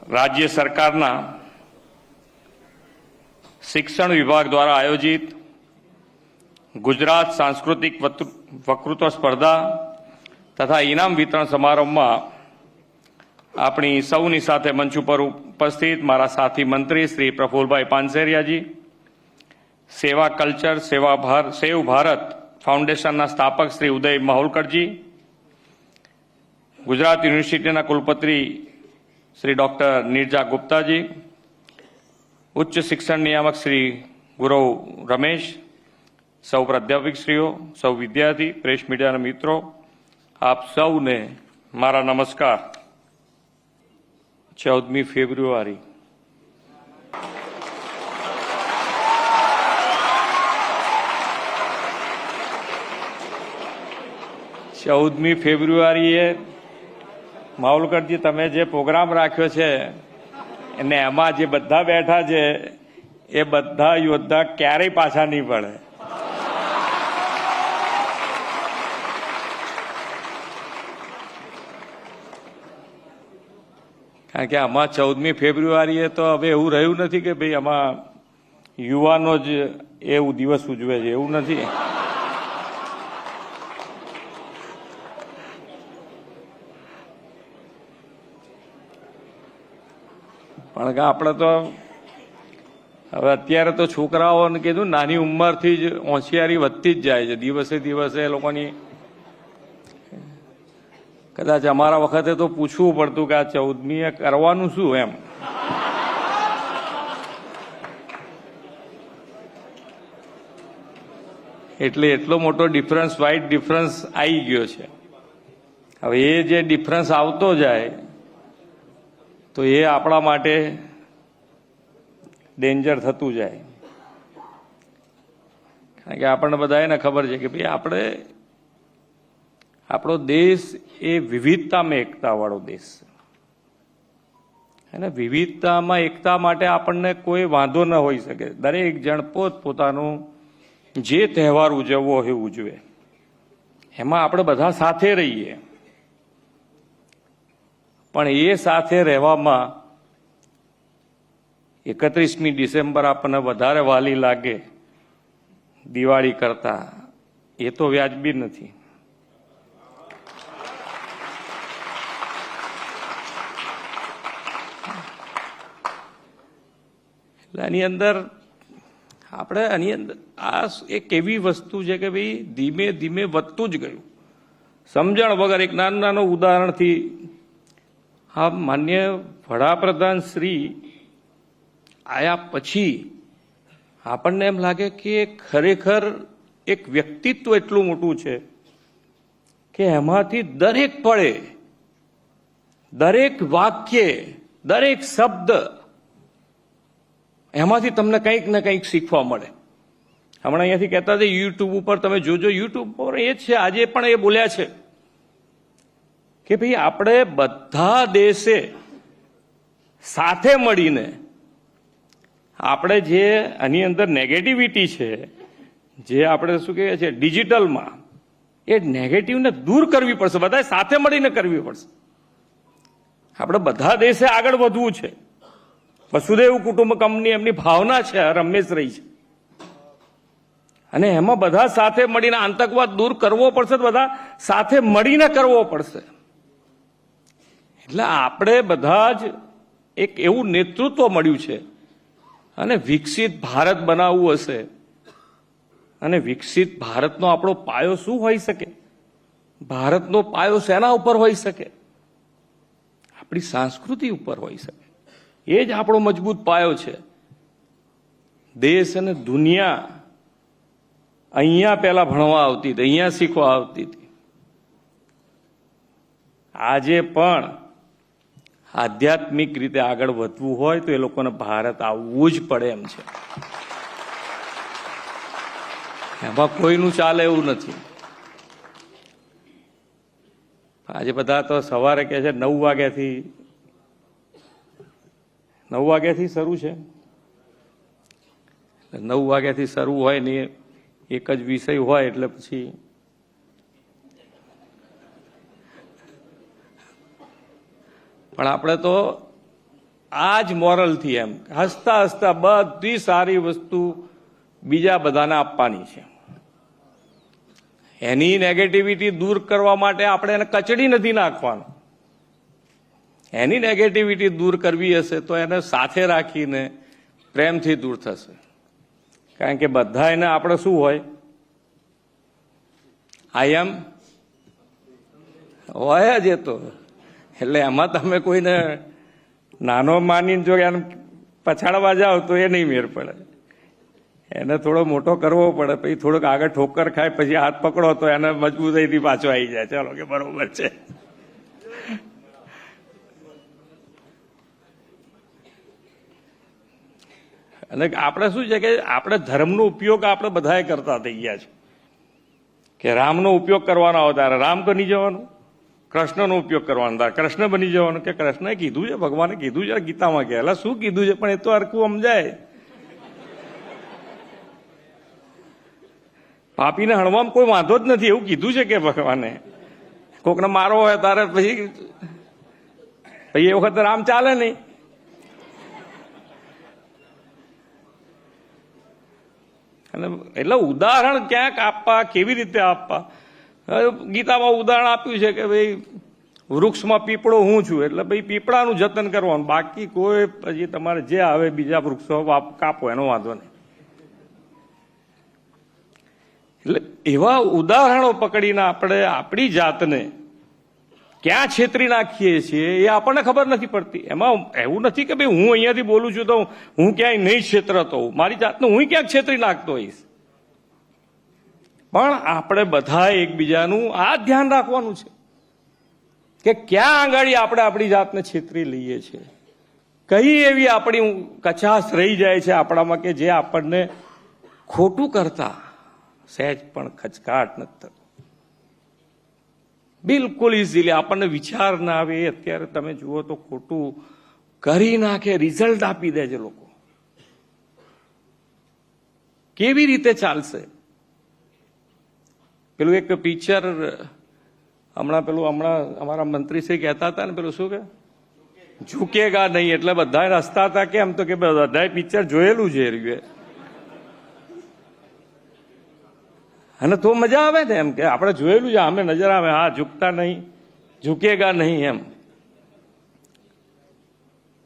राज्य सरकारना शिक्षण विभाग द्वारा आयोजित गुजरात सांस्कृतिक वक्तृत्व स्पर्धा तथा इनाम वितरण समारोह में अपनी सौनी साथे मंच पर उपस्थित मारा साथी मंत्री श्री प्रफुल्लभाई पानसेरियाजी, सेवा कल्चर सेव भारत फाउंडेशन स्थापक श्री उदय माहुलकरजी, गुजरात यूनिवर्सिटी कुलपति श्री डॉक्टर नीरजा गुप्ताजी, उच्च शिक्षण नियामक श्री गुरव रमेश, सौ प्राध्यापकश्रीओ, सौ विद्यार्थी प्रेस मीडिया मित्रों, आप सौने मारा नमस्कार। 14મી ફેબ્રુઆરી માવલકરજી તમે જે પ્રોગ્રામ રાખ્યો છે અને એમાં જે બધા બેઠા છે એ બધા યોદ્ધા ક્યારેય પાછા નહીં પડે। કારણ કે આમાં 14મી ફેબ્રુઆરીએ તો હવે એવું રહ્યું નથી કે ભાઈ આમાં યુવાનો જ એવું દિવસ ઉજવે છે, એવું નથી। પણ કે આપણે તો હવે અત્યારે તો છોકરાઓને કીધું નાની ઉંમરથી જ હોશિયારી વધતી જ જાય છે, દિવસે દિવસે એ લોકોની। કદાચ અમારા વખતે તો પૂછવું પડતું કે આ 14મીએ કરવાનું શું એમ। એટલે એટલો મોટો ડિફરન્સ, વાઇડ ડિફરન્સ આવી ગયો છે। હવે એ જે ડિફરન્સ આવતો જાય તો એ આપણા માટે ડેન્જર થતું જાય। કારણ કે આપણને બધાને ખબર છે કે ભાઈ આપણો દેશ એ વિવિધતામાં એકતાવાળો દેશ છે અને વિવિધતામાં એકતા માટે આપણને કોઈ વાંધો ન હોઈ શકે। દરેક જણ પોતપોતાનું જે તહેવાર ઉજવવો હોય ઉજવે, એમાં આપણે બધા સાથે રહીએ। પણ એ સાથે રહેવામાં 31મી ડિસેમ્બર આપણને વધારે વાલી લાગે દિવાળી કરતા, એ તો વ્યાજબી નથી। આની અંદર આપણે આ એક એવી વસ્તુ છે કે ભાઈ ધીમે ધીમે વધતું જ ગયું। સમજણ વગર એક નાનું ઉદાહરણથી આ માન્ય વડાપ્રધાન શ્રી આયા પછી આપણને એમ લાગે કે ખરેખર એક વ્યક્તિત્વ એટલું મોટું છે કે એમાંથી દરેક પળે, દરેક વાક્ય, દરેક શબ્દ એમાંથી તમને કંઈક ને કંઈક શીખવા મળે। હમણાં અહીંયાથી કહેતા હતા યુટ્યુબ ઉપર તમે જોજો, યુટ્યુબ પર એ છે, આજે પણ એ બોલ્યા છે કે ભાઈ આપણે બધા દેશે સાથે મળીને આપણે જે આની અંદર નેગેટિવિટી છે, જે આપણે શું કહીએ છીએ ડિજિટલમાં, એ નેગેટિવને દૂર કરવી પડશે, બધા સાથે મળીને કરવી પડશે। આપણે બધા દેશે આગળ વધવું છે। વસુદેવ કુટુંબકમની એમની ભાવના છે, રમેશ રહી છે, અને એમાં બધા સાથે મળીને આતંકવાદ દૂર કરવો પડશે, બધા સાથે મળીને કરવો પડશે। એટલે આપણે બધા જ એક એવું નેતૃત્વ મળ્યું છે અને વિકસિત ભારત બનાવવું હશે, અને વિકસિત ભારતનો આપણો પાયો શું હોઈ શકે? ભારતનો પાયો શેના ઉપર હોઈ શકે? આપણી સંસ્કૃતિ ઉપર હોઈ શકે। એ જ આપણો મજબૂત પાયો છે। દેશ અને દુનિયા અહીંયા પહેલા ભણવા આવતી હતી, અહીંયા શીખવા આવતી હતી। આજે પણ આધ્યાત્મિક રીતે આગળ વધવું હોય તો એ લોકોને ભારત આવવું જ પડે એમ છે। એમાં કોઈનું ચાલે એવું નથી। આજે બધા તો સવારે કહે છે 9 વાગ્યાથી શરૂ છે। 9 વાગ્યાથી શરૂ હોય ને એક જ વિષય હોય એટલે પછી પણ આપણે તો આ જ મોરલથી એમ હસતા હસતા બધી સારી વસ્તુ બીજા બધાને આપવાની છે. એની નેગેટિવિટી દૂર કરવા માટે આપણે એને કચડી નથી નાખવાનું. એની નેગેટિવિટી દૂર કરવી હશે તો એને સાથે રાખીને પ્રેમથી દૂર થશે. કારણ કે બધા એને આપણે શું હોય, આઈ એમ હોય જ. એ તો એટલે એમાં તમે કોઈને નાનો માનીને જો એને પછાડવા જાઓ તો એ નહીં મેળ પડે. એને થોડો મોટો કરવો પડે, પછી થોડોક આગળ ઠોકર ખાય, પછી હાથ પકડો તો એને મજબૂતાઈથી પાછો આવી જાય. ચાલો કે બરોબર છે. અને આપણે શું છે કે આપણે ધર્મનો ઉપયોગ આપણે બધાએ કરતા થઈ ગયા છે કે રામનો ઉપયોગ કરવાનો હોય ત્યારે રામ બની જવાનું, કૃષ્ણનો ઉપયોગ કરવાનો ત્યારે કૃષ્ણ બની જવાનું. કે કૃષ્ણએ કીધું છે, ભગવાને કીધું છે ગીતામાં, કે એટલે શું કીધું છે પણ એ તો હરખું સમજાય. પાપીને હણવામાં કોઈ વાંધો જ નથી એવું કીધું છે કે ભગવાને. કોકને મારો હોય તારે પછી એ વખત રામ ચાલે નહીં. અને એટલે ઉદાહરણ ક્યાંક આપવા, કેવી રીતે આપવા. ગીતામાં ઉદાહરણ આપ્યું છે કે ભાઈ વૃક્ષમાં પીપળો હું છું, એટલે ભાઈ પીપળાનું જતન કરવાનું, બાકી કોઈ પછી તમારે જે આવે બીજા વૃક્ષો કાપો એનો વાંધો નહીં. એટલે એવા ઉદાહરણો પકડીને આપણે આપણી જાતને ક્યાં છેતરી નાખીએ છીએ એ આપણને ખબર નથી પડતી. એમાં એવું નથી કે ભાઈ હું અહીંયાથી બોલું છું તો હું ક્યાંય નહીં છેતરતો હોઉં, મારી જાતને હું ક્યાંક છેતરી નાખતો હોઈશ. પણ આપણે બધા એકબીજાનું આ ધ્યાન રાખવાનું છે કે ક્યાં આંગળી આપણે આપણી જાતને છેતરી લઈએ છીએ, કઈ એવી આપણી કચાશ રહી જાય છે આપણામાં કે જે આપણને ખોટું કરતા સહેજ પણ ખચકાટ નથી થતો. બિલકુલ ઇઝીલી આપણને વિચાર ના આવે. અત્યારે તમે જુઓ તો ખોટું કરી નાખે, રિઝલ્ટ આપી દે છે લોકો. કેવી રીતે ચાલશે? પેલું એક પિક્ચર હમણાં અમારા મંત્રી શ્રી કહેતા હતા ને, પેલું શું કે ઝૂકેગા નહીં, એટલે બધા હસતા હતા. કેમ તો કે બધાએ પિક્ચર જોયેલું છે રહ્યું, અને તો મજા આવે ને એમ કે આપણે જોયેલું છે, અમે નજર આવે, હા ઝૂકતા નહીં, ઝૂકેગા નહીં એમ.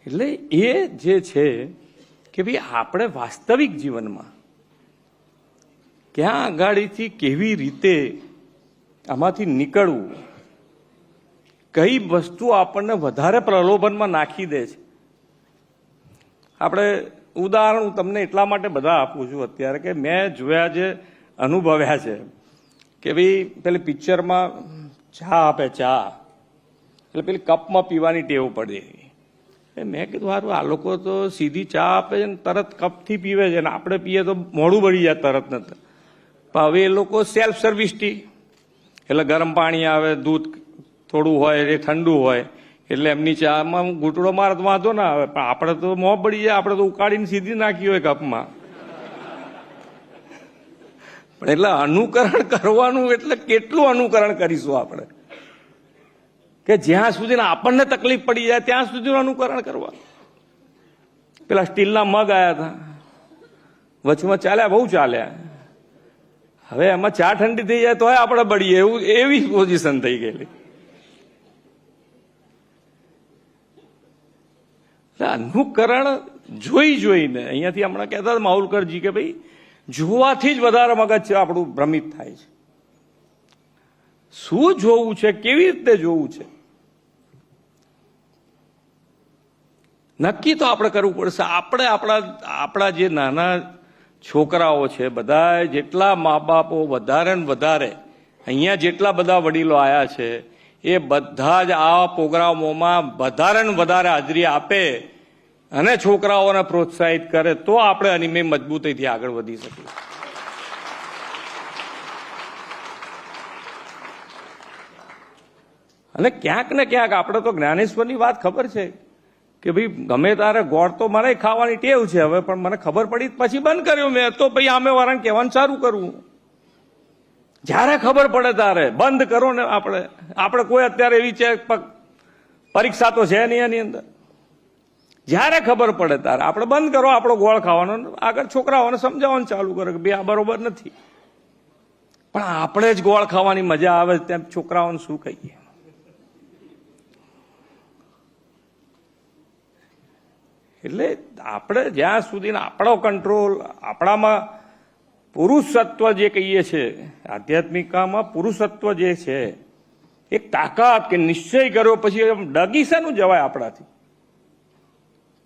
એટલે એ જે છે કે ભાઈ આપણે વાસ્તવિક જીવનમાં ક્યાં આગાડીથી કેવી રીતે આમાંથી નીકળવું, કઈ વસ્તુ આપણને વધારે પ્રલોભનમાં નાખી દે છે. આપણે ઉદાહરણ હું તમને એટલા માટે બધા આપું છું અત્યારે કે મેં જોયા છે, અનુભવ્યા છે કે ભાઈ પેલી પિક્ચરમાં ચા આપે, ચા એટલે પેલી કપમાં પીવાની ટેવ પડી. મેં કીધું સારું, આ લોકો તો સીધી ચા આપે છે ને તરત કપથી પીવે છે, ને આપણે પીએ તો મોડું બળી જાય તરત ને. પણ હવે એ લોકો સેલ્ફ સર્વિસ ટી, એટલે ગરમ પાણી આવે, દૂધ થોડું હોય, એ ઠંડુ હોય, એટલે એમની ચામાં ઘૂંટડો મારે તો વાંધો ના આવે. પણ આપણે તો મોં બળી જાય, આપણે તો ઉકાળીને સીધી નાખી હોય કપમાં. એટલે અનુકરણ કરવાનું એટલે કેટલું અનુકરણ કરીશું આપણે કે જ્યાં સુધી આપણને તકલીફ પડી જાય ત્યાં સુધી અનુકરણ કરવાનું. પેલા સ્ટીલના મગ આવ્યા હતા, વચમાં ચાલ્યા, બહુ ચાલ્યા. હવે એમાં ચા ઠંડી થઈ જાય તો આપણે બળીએ, એવું એવી પોઝિશન થઈ ગયેલી. અનુકરણ જોઈને અહીંયાથી હમણાં કહેતા હતા માહુલકરજી કે ભાઈ જોવાથી જ વધારે મગજ આપણું ભ્રમિત થાય છે. શું જોવું છે, કેવી રીતે જોવું છે, નક્કી તો આપણે કરવું પડશે. આપણે આપણા જે નાના છોકરાઓ છે, બધા જેટલા મા બાપો વધારે ને વધારે અહીંયા જેટલા બધા વડીલો આવ્યા છે એ બધા જ આ પ્રોગ્રામોમાં વધારે ને વધારે હાજરી આપે અને છોકરાઓને પ્રોત્સાહિત કરે તો આપણે અનિમે મજબૂતીથી આગળ વધી શકીએ. અને ક્યાંક ને ક્યાંક આપણે તો જ્ઞાનેશ્વરની વાત ખબર છે કે ભાઈ ગમે તારે ગોળ તો મને ખાવાની ટેવ છે હવે, પણ મને ખબર પડી પછી બંધ કર્યું મેં. તો ભાઈ આમે વાળાને કહેવાનું સારું કરવું, જ્યારે ખબર પડે ત્યારે બંધ કરો ને. આપણે કોઈ અત્યારે એવી છે પરીક્ષા તો છે નહીં એની અંદર, જ્યારે ખબર પડે ત્યારે આપણે બંધ કરો આપણો ગોળ ખાવાનો, આગળ છોકરાઓને સમજાવવાનું ચાલુ કરો કે ભાઈ આ બરોબર નથી. પણ આપણે જ ગોળ ખાવાની મજા આવે તેમ છોકરાઓને શું કહીએ? એટલે આપણે જ્યાં સુધી આપણો કંટ્રોલ, આપણામાં પુરુષત્વ જે કહીએ છીએ, આધ્યાત્મિકતામાં પુરુષત્વ જે છે, એક તાકાત કે નિશ્ચય કર્યો પછી ડગી શાનું જવાય આપણાથી?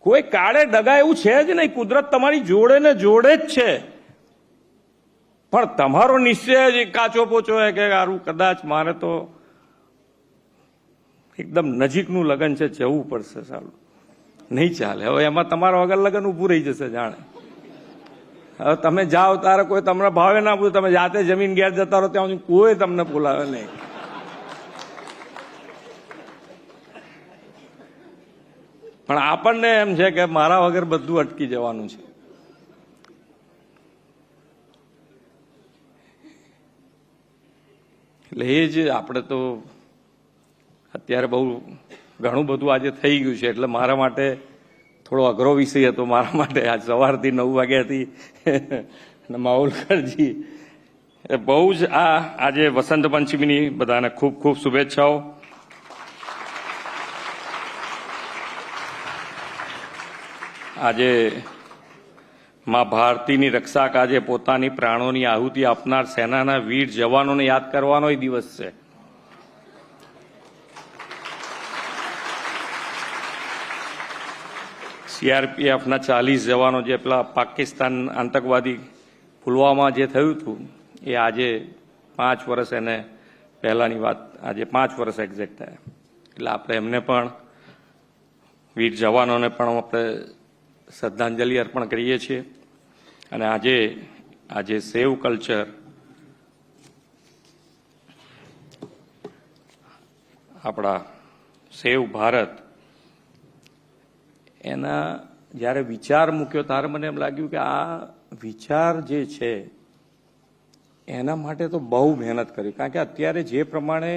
કોઈ કાળે ડગા એવું છે જ નહીં. કુદરત તમારી જોડે ને જોડે જ છે. પણ તમારો નિશ્ચય જ કાચો પોચો હોય કે આરું કદાચ મારે તો એકદમ નજીકનું લગ્ન છે, જવું પડશે, સારું નહીં ચાલે. હવે એમાં તમારા વગર લગ્ન ઊભું રહી જશે જાણે. હવે તમે જાઓ તારે કોઈ તમને ભાવે ના પૂછે, તમે જાતે જમીન ઘેર જતા રહો ત્યાં કોઈ તમને બોલાવે નહીં. પણ આપણને એમ છે કે મારા વગર બધું અટકી જવાનું છે. એટલે એ જ આપણે તો અત્યારે બહુ ઘણું બધું આજે થઈ ગયું છે. એટલે મારા માટે થોડો અઘરો વિષય હતો. મારા માટે આજ સવારથી 9 વાગ્યાથી માઉલકરજી બહુ જ આજે વસંત પંચમીની બધાને ખૂબ ખૂબ શુભેચ્છાઓ. આજે મા ભારતીની રક્ષા કાજે પોતાની પ્રાણોની આહુતિ આપનાર સેનાના વીર જવાનોને યાદ કરવાનો દિવસ છે. સીઆરપીએફના 40 જવાનો જે પેલા પાકિસ્તાન આતંકવાદી પુલવામા જે થયું હતું એ આજે 5 વર્ષ, એને પહેલાની વાત, આજે 5 વર્ષ એક્ઝેક્ટ થયા. એટલે આપણે એમને પણ, વીર જવાનોને પણ આપણે શ્રદ્ધાંજલિ અર્પણ કરીએ છીએ. અને આજે સેવ કલ્ચર, આપણા સેવ ભારત, એના જ્યારે વિચાર મૂક્યો ત્યારે મને એમ લાગ્યું કે આ વિચાર જે છે એના માટે તો બહુ મહેનત કરી. કારણ કે અત્યારે જે પ્રમાણે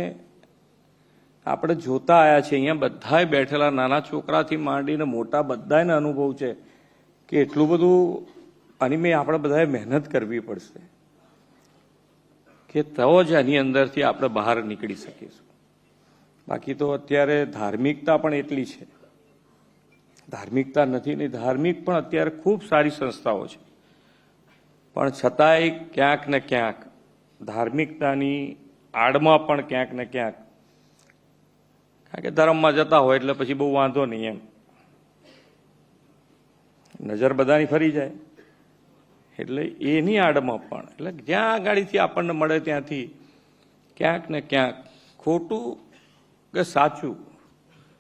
આપણે જોતા આવ્યા છીએ, અહીંયા બધાય બેઠેલા નાના છોકરાથી માંડીને મોટા બધાને અનુભવ છે કે એટલું બધું આની મેં આપણે બધાએ મહેનત કરવી પડશે કે તો જ આની અંદરથી આપણે બહાર નીકળી શકીશું. બાકી તો અત્યારે ધાર્મિકતા પણ એટલી છે, ધાર્મિકતા નથી નહીં. ધાર્મિક પણ અત્યારે ખૂબ સારી સંસ્થાઓ છે, પણ છતાંય ક્યાંક ને ક્યાંક ધાર્મિકતાની આડમાં પણ ક્યાંક ને ક્યાંક, કારણ કે ધર્મમાં જતા હોય એટલે પછી બહુ વાંધો નહીં, એમ નજર બધાની ફરી જાય. એટલે એની આડમાં પણ, એટલે જ્યાં આગાડીથી આપણને મળે ત્યાંથી ક્યાંક ને ક્યાંક ખોટું કે સાચું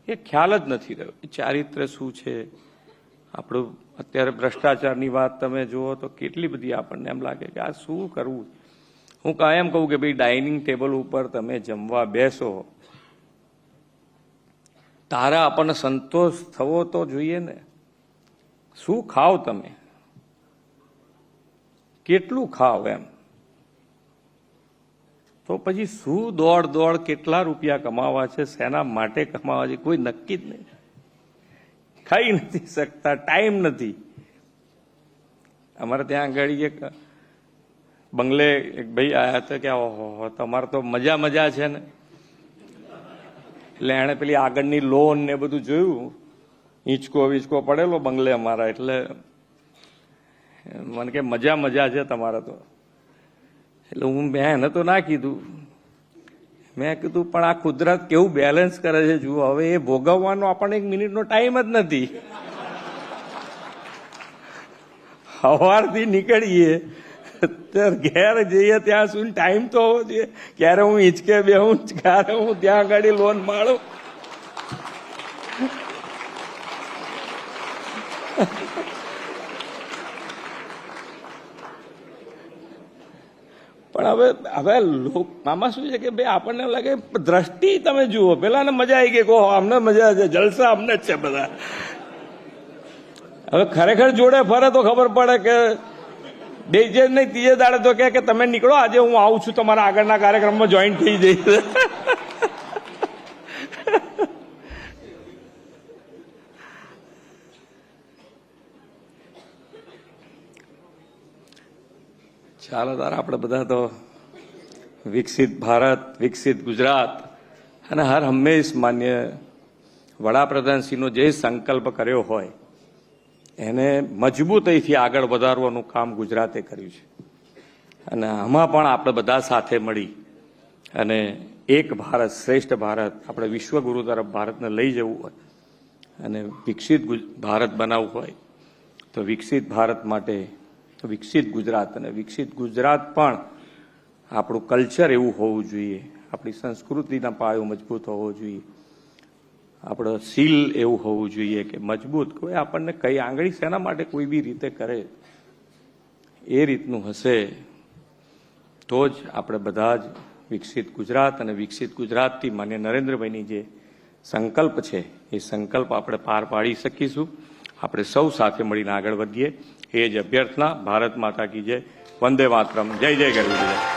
એ ખ્યાલ જ નથી રહ્યો. એ ચારિત્ર્ય શું છે આપણું. અત્યારે ભ્રષ્ટાચારની વાત તમે જુઓ તો કેટલી બધી આપણને એમ લાગે કે આ શું કરવું. હું કાયમ કહું કે ભાઈ ડાઇનિંગ ટેબલ ઉપર તમે જમવા બેસો તારે આપણને સંતોષ થવો તો જોઈએ ને. શું ખાવ તમે, કેટલું ખાવ, એમ તો પછી શું દોડ કેટલા રૂપિયા કમાવા છે, શેના માટે કમાવા છે, કોઈ નક્કી જ નહીં. ખાઈ નથી શકતા, ટાઈમ નથી. અમારે ત્યાં આગળ એક બંગલે એક ભાઈ આવ્યા હતા કે ઓહો તમારે તો મજા છે ને. એટલે એણે પેલી આગળની લોન ને બધું જોયું, હિંચકો પડેલો બંગલે અમારા. એટલે મને કે મજા છે તમારે તો. એટલે મેં એને તો ના કીધું, મેં કીધું પણ આ કુદરત કેવું બેલેન્સ કરે છે જુઓ. હવે એ ભોગવવાનો આપણને 1 મિનિટનો ટાઈમ જ નથી. સવારથી નીકળીએ ઘેર જઈએ ત્યાં સુધી ટાઈમ તો હોવો જોઈએ. ક્યારે હું હિંચકે બેહું, ક્યારે હું ત્યાં આગળ લોન માળું. પણ હવે આમાં શું છે કે ભાઈ આપણને લાગે દ્રષ્ટિ તમે જુઓ. પેલાને મજા આવી ગઈ, કહો અમને મજા છે, જલસા અમને જ છે બધા. હવે ખરેખર જોડે ફરે તો ખબર પડે કે બેજે નહીં ત્રીજે દાડે તો કે તમે નીકળો, આજે હું આવું છું તમારા આગળના કાર્યક્રમમાં જોઈન થઈ જઈશ. ચાલો તાર આપણે બધા તો વિકસિત ભારત, વિકસિત ગુજરાત અને હર હંમેશ માન્ય વડાપ્રધાનશ્રીનો જે સંકલ્પ કર્યો હોય એને મજબૂતાઈથી આગળ વધારવાનું કામ ગુજરાતે કર્યું છે. અને આમાં પણ આપણે બધા સાથે મળી અને એક ભારત શ્રેષ્ઠ ભારત, આપણે વિશ્વગુરુ તરફ ભારતને લઈ જવું હોય અને વિકસિત ભારત બનાવવું હોય તો વિકસિત ભારત માટે વિકસિત ગુજરાત, અને વિકસિત ગુજરાત પણ આપણું કલ્ચર એવું હોવું જોઈએ, આપણી સંસ્કૃતિના પાયો મજબૂત હોવો જોઈએ, આપણો શીલ એવું હોવું જોઈએ કે મજબૂત, કોઈ આપણને કઈ આંગળી શેના માટે કોઈ બી રીતે કરે એ રીતનું હશે તો જ આપણે બધા જ વિકસિત ગુજરાત અને વિકસિત ગુજરાતથી માન્ય નરેન્દ્રભાઈની જે સંકલ્પ છે એ સંકલ્પ આપણે પાર પાડી શકીશું. આપણે સૌ સાથે મળીને આગળ વધીએ એ જ અભ્યર્થના. ભારત માતા કી જય. વંદે માતરમ. જય જય ગરવી.